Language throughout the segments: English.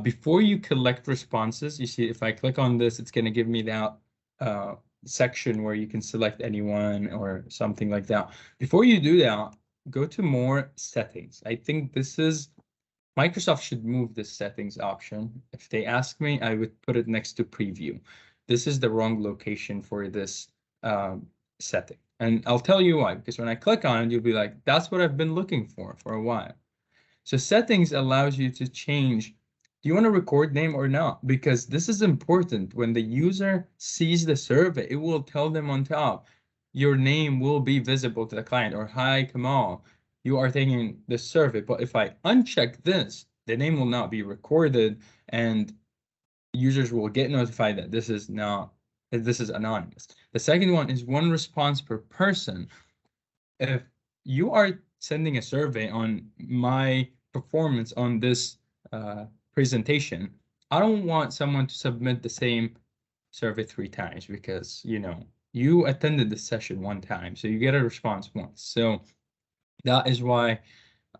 Before you collect responses, you see if I click on this, it's going to give me that section where you can select anyone or something like that. Before you do that, go to more settings. I think this is Microsoft should move this settings option. If they ask me, I would put it next to preview. This is the wrong location for this setting. And I'll tell you why, because when I click on it, you'll be like, that's what I've been looking for a while. So settings allows you to change, do you want to record name or not? Because this is important. When the user sees the survey, it will tell them on top, your name will be visible to the client, or hi, Kamal, you are taking this survey. But if I uncheck this, the name will not be recorded and users will get notified that this is anonymous. The second one is one response per person. If you are sending a survey on my performance on this presentation, I don't want someone to submit the same survey 3 times because, you attended the session 1 time, so you get a response once. So that is why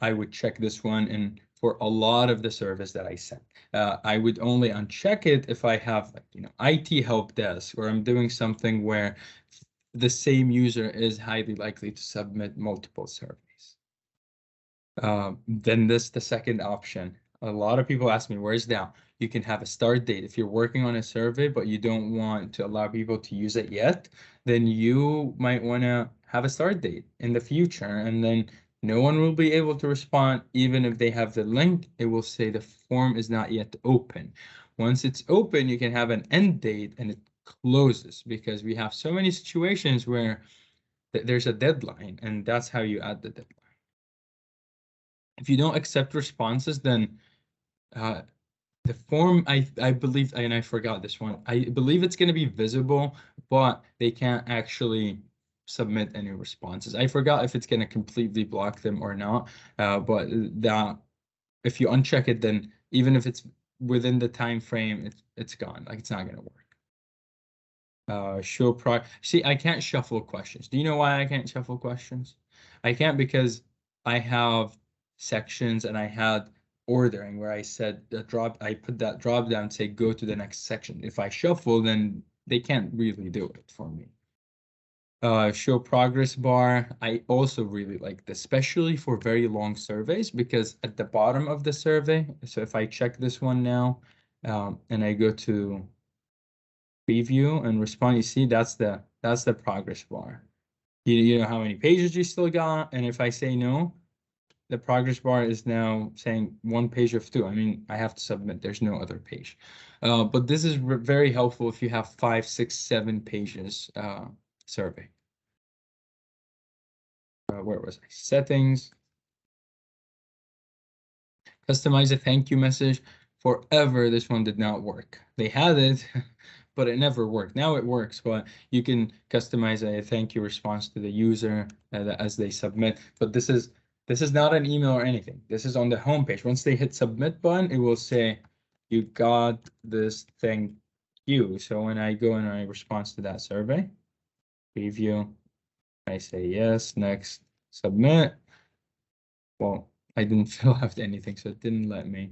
I would check this one. And for a lot of the service that I sent, I would only uncheck it if I have, IT help desk, or I'm doing something where the same user is highly likely to submit multiple surveys. Then the second option. A lot of people ask me, where's that? You can have a start date. If you're working on a survey, but you don't want to allow people to use it yet, then you might want to have a start date in the future. And then no one will be able to respond. Even if they have the link, it will say the form is not yet open. Once it's open, you can have an end date and it closes, because we have so many situations where there's a deadline, and that's how you add the deadline. If you don't accept responses, then the form, I believe, and I forgot this one, I believe it's going to be visible, but they can't actually submit any responses. I forgot if it's going to completely block them or not, but that if you uncheck it, then even if it's within the time frame, it's gone. Like, it's not going to work. See, I can't shuffle questions. Do you know why I can't shuffle questions? I can't because I have sections and I had ordering where I said I put that drop down, say go to the next section. If I shuffle, then they can't really do it for me. Show progress bar. I also really like this, especially for very long surveys, because at the bottom of the survey, so if I check this one now, and I go to preview and respond, you see that's the progress bar. You know how many pages you still got, and if I say no, the progress bar is now saying 1 page of 2. I mean, I have to submit. There's no other page. But this is very helpful if you have 5, 6, 7 pages survey. Where was I? Settings. Customize a thank you message. Forever, this one did not work. They had it, but it never worked. Now it works, but you can customize a thank you response to the user as they submit. But this is not an email or anything. This is on the home page. Once they hit submit button, it will say, you got this, thank you. So when I go and I respond to that survey, preview, I say yes, next, submit. Well, I didn't fill out anything, so it didn't let me.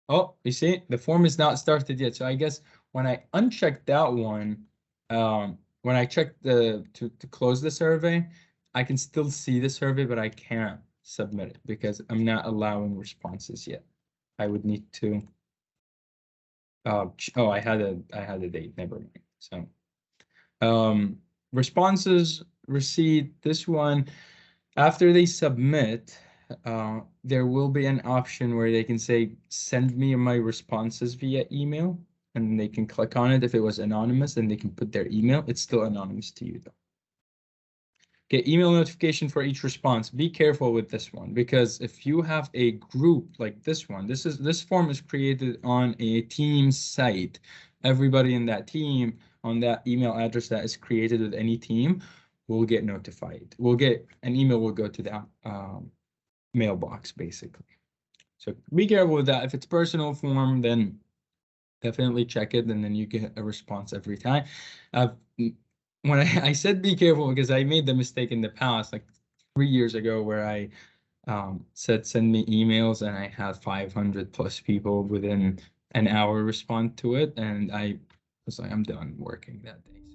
Oh, you see, the form is not started yet. So I guess when I uncheck that one, when I check to close the survey, I can still see the survey, but I can't submit it because I'm not allowing responses yet. I would need to. Oh, I had a date. Never mind. So, responses received. This one, after they submit, there will be an option where they can say, send me my responses via email, and they can click on it. If it was anonymous, then they can put their email. It's still anonymous to you though. Get email notification for each response. Be careful with this one, because if you have a group like this one, this form is created on a team site. Everybody in that team on that email address that is created with any team will get notified. We'll get an email, will go to that mailbox basically. So be careful with that. If it's personal form, then definitely check it, and then you get a response every time. When I said be careful, because I made the mistake in the past, like 3 years ago, where I said send me emails, and I had 500 plus people within an hour respond to it, and I was like, I'm done working that day.